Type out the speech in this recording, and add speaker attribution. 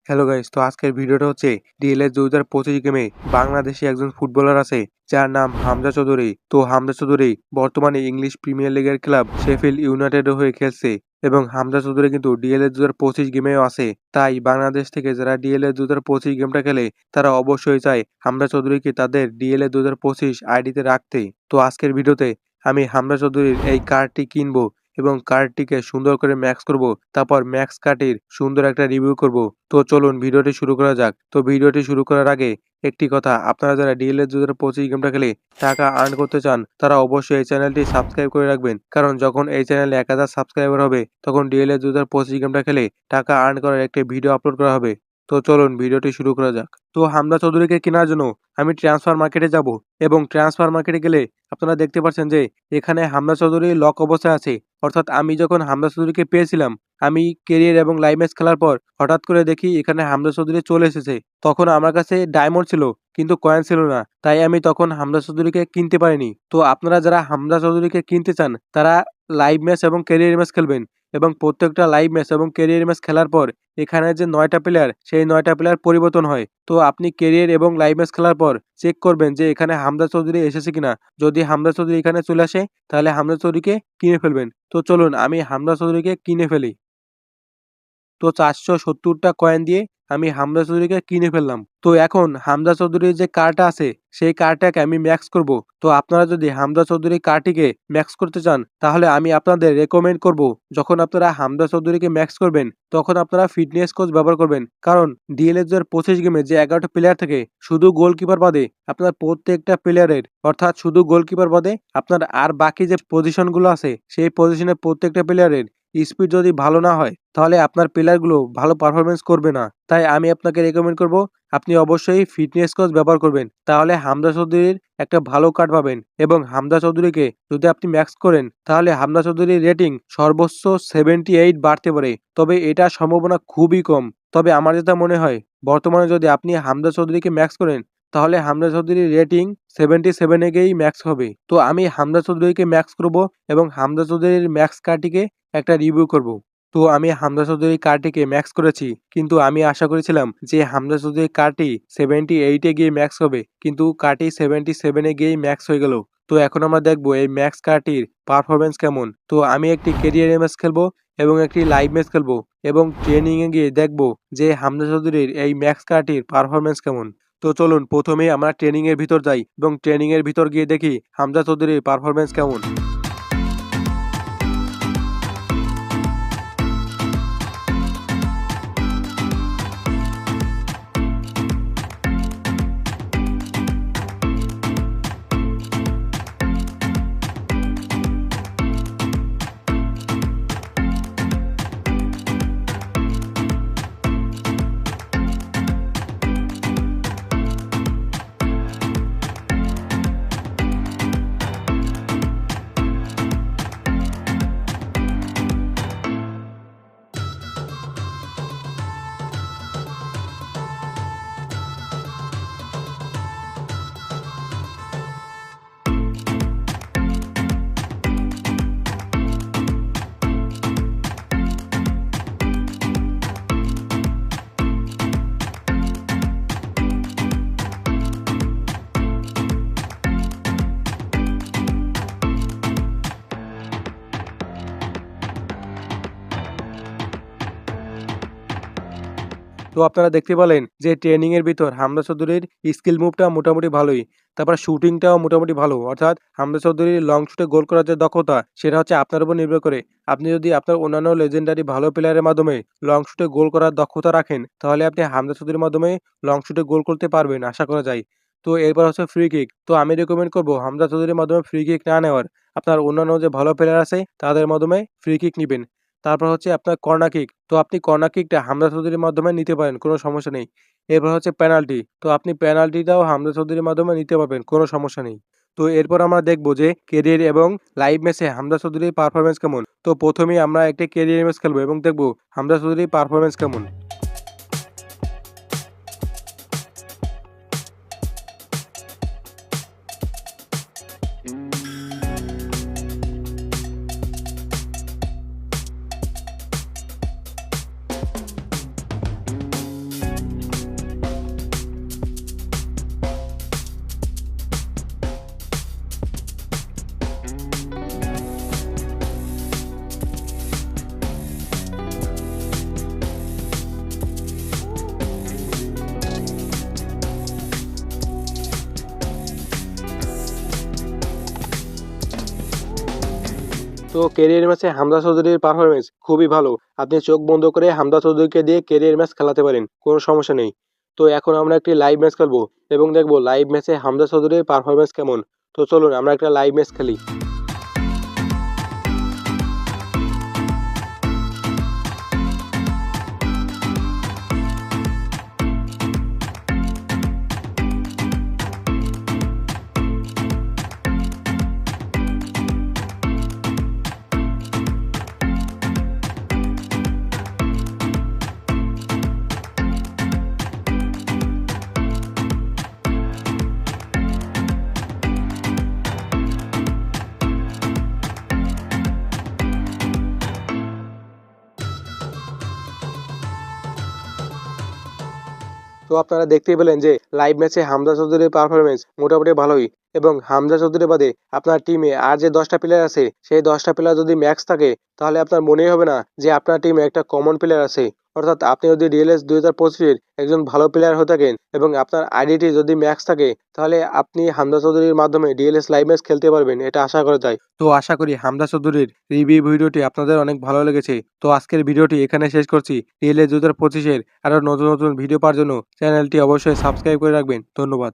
Speaker 1: Hello guys, তো আজকের ভিডিওটা হচ্ছে ডিএলএস 2025 গেমে বাংলাদেশি একজন ফুটবলার আছে যার নাম হামজা চৌধুরী। তো হামজা চৌধুরী বর্তমানে ইংলিশ প্রিমিয়ার লিগের ক্লাব শেফিল্ড ইউনাইটেডের হয়ে খেলছে এবং হামজা চৌধুরী কিন্তু ডিএলএস 2025 গেমেও আছে। তাই বাংলাদেশ থেকে যারা ডিএলএস 2025 গেমটা খেলে তারা অবশ্যই চায় হামজা চৌধুরীকে তাদের ডিএলএস 2025 আইডিতে রাখতে। তো আজকের ভিডিওতে আমি হামজা চৌধুরীর এই কার্ডটি কিনবো এবং কার্ডটিকে সুন্দর করে ম্যাক্স করব, তারপর ম্যাক্স কার্ডটির সুন্দর একটা রিভিউ করব। তো চলুন ভিডিওটি শুরু করা যাক। তো ভিডিওটি শুরু করার আগে একটি কথা, আপনারা যারা ডিএলএস 2025 গেমটা খেলে টাকা আর্ন করতে চান তারা অবশ্যই এই চ্যানেলটি সাবস্ক্রাইব করে রাখবেন, কারণ যখন এই চ্যানেলে 1000 সাবস্ক্রাইবার হবে তখন ডিএলএস 2025 গেমটা খেলে টাকা আর্ন করার একটি ভিডিও আপলোড করা হবে। তো চলুন ভিডিওটি শুরু করা যাক। তো হামজা চৌধুরীকে কেনার জন্য আমি ট্রান্সফার মার্কেটে যাব এবং ট্রান্সফার মার্কেটে গেলে আপনারা দেখতে পাচ্ছেন যে এখানে হামজা চৌধুরী লক অবস্থায় আছে। অর্থাৎ আমি যখন হামজা চৌধুরীকে পেয়েছিলাম, আমি কেরিয়ার এবং লাইভ ম্যাচ খেলার পর হঠাৎ করে দেখি এখানে হামজা চৌধুরী চলে এসেছে। তখন আমার কাছে ডায়মন্ড ছিল কিন্তু কয়েন ছিল না, তাই আমি তখন হামজা চৌধুরীকে কিনতে পারিনি। তো আপনারা যারা হামজা চৌধুরীকে কিনতে চান তারা লাইভ ম্যাচ এবং কেরিয়ার ম্যাচ খেলবেন এবং প্রত্যেকটা লাইভ ম্যাচ এবং কেরিয়ার ম্যাচ খেলার পর এখানে যে 9টা প্লেয়ার, সেই 9টা প্লেয়ার পরিবর্তন হয়। তো আপনি কেরিয়ার এবং লাইভ ম্যাচ খেলার পর চেক করবেন যে এখানে হামজা চৌধুরী এসেছে কিনা। যদি হামজা চৌধুরী এখানে চলে আসে তাহলে হামজা চৌধুরীকে কিনে ফেলবেন। তো চলুন আমি হামজা চৌধুরীকে কিনে ফেলি। তো 470টা কয়েন দিয়ে আমি হামজা চৌধুরীকে কিনে ফেললাম। তো এখন হামজা চৌধুরীর যে কার্ডটা আছে সেই কার্ডটাকে আমি ম্যাক্স করব। তো আপনারা যদি হামজা চৌধুরী কার্ডটিকে ম্যাক্স করতে চান তাহলে আমি আপনাদের রেকমেন্ড করব, যখন আপনারা হামজা চৌধুরীকে ম্যাক্স করবেন তখন আপনারা ফিটনেস কোচ ব্যবহার করবেন, কারণ ডিএলএস 2025 গেমে যে 11টা প্লেয়ার থাকে শুধু গোলকিপার বাদে আপনার প্রত্যেকটা প্লেয়ারের, অর্থাৎ শুধু গোলকিপার বাদে আপনার আর বাকি যে পজিশনগুলো আছে সেই পজিশনের প্রত্যেকটা প্লেয়ারের স্পিড যদি ভালো না হয় তাহলে আপনার প্লেয়ারগুলো ভালো পারফরমেন্স করবে না। তাই আমি আপনাকে রেকমেন্ড করব আপনি অবশ্যই ফিটনেস কোচ ব্যবহার করবেন, তাহলে হামজা চৌধুরীর একটা ভালো কার্ড পাবেন। এবং হামজা চৌধুরীকে যদি আপনি ম্যাক্স করেন তাহলে হামজা চৌধুরীর রেটিং সর্বোচ্চ 78 বাড়তে পারে, তবে এটা সম্ভাবনা খুবই কম। তবে আমার যেটা মনে হয় বর্তমানে যদি আপনি হামজা চৌধুরীকে ম্যাক্স করেন তাহলে হামজা চৌধুরীর রেটিং 77 গিয়েই ম্যাক্স হবে। তো আমি হামজা চৌধুরীকে ম্যাক্স করব এবং হামজা চৌধুরীর ম্যাক্স কার্ডটিকে একটা রিভিউ করব। তো আমি হামজা চৌধুরী কার্ডটিকে ম্যাক্স করেছি, কিন্তু আমি আশা করেছিলাম যে হামজা চৌধুরী কার্ডটি 78 গিয়ে ম্যাক্স হবে, কিন্তু কার্ডটি 77 গিয়েই ম্যাক্স হয়ে গেল। তো এখন আমরা দেখবো এই ম্যাক্স কার্ডটির পারফরমেন্স কেমন। তো আমি একটি কেরিয়ার ম্যাচ খেলবো এবং একটি লাইভ ম্যাচ খেলবো এবং ট্রেনিং এ গিয়ে দেখবো যে হামজা চৌধুরীর এই ম্যাক্স কার্ডটির পারফরমেন্স কেমন। তো চলুন প্রথমেই আমরা ট্রেনিং এর ভিতর যাই এবং ট্রেনিং এর ভিতর গিয়ে দেখি হামজা চৌধুরীর পারফরমেন্স কেমন। তো আপনারা দেখতে পেলেন যে ট্রেনিং এর ভিতর হামজা চৌধুরীর স্কিল মুভটা মোটামুটি ভালোই, তারপর শুটিংটাও মোটামুটি ভালো। অর্থাৎ হামজা চৌধুরীর লং শুটে গোল করার যে দক্ষতা সেটা হচ্ছে আপনার উপর নির্ভর করে। আপনি যদি আপনার অন্যান্য লেজেন্ডারি ভালো প্লেয়ারের মাধ্যমে লং শুটে গোল করার দক্ষতা রাখেন তাহলে আপনি হামজা চৌধুরীর মাধ্যমে লং শুটে গোল করতে পারবেন আশা করা যায়। তো এরপর হচ্ছে ফ্রি কিক। তো আমি রেকমেন্ড করবো হামজা চৌধুরীর মাধ্যমে ফ্রি কিক না নেওয়ার, আপনার অন্যান্য যে ভালো প্লেয়ার আছে তাদের মাধ্যমে ফ্রি কিক নেবেন। তারপর হচ্ছে আপনার কর্নার কিক। তো আপনি কর্নার কিকটা হামজা চৌধুরীর মাধ্যমে নিতে পারেন, কোনো সমস্যা নেই। এরপর হচ্ছে পেনাল্টি। তো আপনি পেনাল্টিটাও হামজা চৌধুরীর মাধ্যমে নিতে পারবেন, কোনো সমস্যা নেই। তো এরপর আমরা দেখবো যে কেরিয়ার এবং লাইভ ম্যাচে হামজা চৌধুরীর পারফরমেন্স কেমন। তো প্রথমেই আমরা একটি কেরিয়ার ম্যাচ খেলবো এবং দেখবো হামজা চৌধুরীর পারফরমেন্স কেমন। তো ক্যারিয়ার ম্যাচে হামজা চৌধুরীর পারফরমেন্স খুবই ভালো। আপনি চোখ বন্ধ করে হামজা চৌধুরীকে দিয়ে ক্যারিয়ার ম্যাচ খেলাতে পারেন, কোনো সমস্যা নেই। তো এখন আমরা একটি লাইভ ম্যাচ খেলবো এবং দেখবো লাইভ ম্যাচে হামজা চৌধুরীর পারফরমেন্স কেমন। তো চলুন আমরা একটা লাইভ ম্যাচ খেলি। তো আপনারা দেখতেই পেলেন যে লাইভ ম্যাচে হামজা চৌধুরীর পারফরমেন্স মোটামুটি ভালোই, এবং হামজা চৌধুরী বাদে আপনার টিমে আর যে 10টা প্লেয়ার আছে সেই 10টা প্লেয়ার যদি ম্যাক্স থাকে তাহলে আপনার মনেই হবে না যে আপনার টিমে একটা কমন প্লেয়ার আছে। অর্থাৎ আপনি যদি ডিএলএস 2025-এর একজন ভালো প্লেয়ার হয়ে থাকেন এবং আপনার আইডিটি যদি ম্যাক্স থাকে তাহলে আপনি হামজা চৌধুরীর মাধ্যমে ডিএলএস লাইভ ম্যাচ খেলতে পারবেন, এটা আশা করা যায়। তো আশা করি হামজা চৌধুরীর রিভিউ ভিডিওটি আপনাদের অনেক ভালো লেগেছে। তো আজকের ভিডিওটি এখানে শেষ করছি। ডিএলএস 2025-এর আরও নতুন নতুন ভিডিও পাওয়ার জন্য চ্যানেলটি অবশ্যই সাবস্ক্রাইব করে রাখবেন। ধন্যবাদ।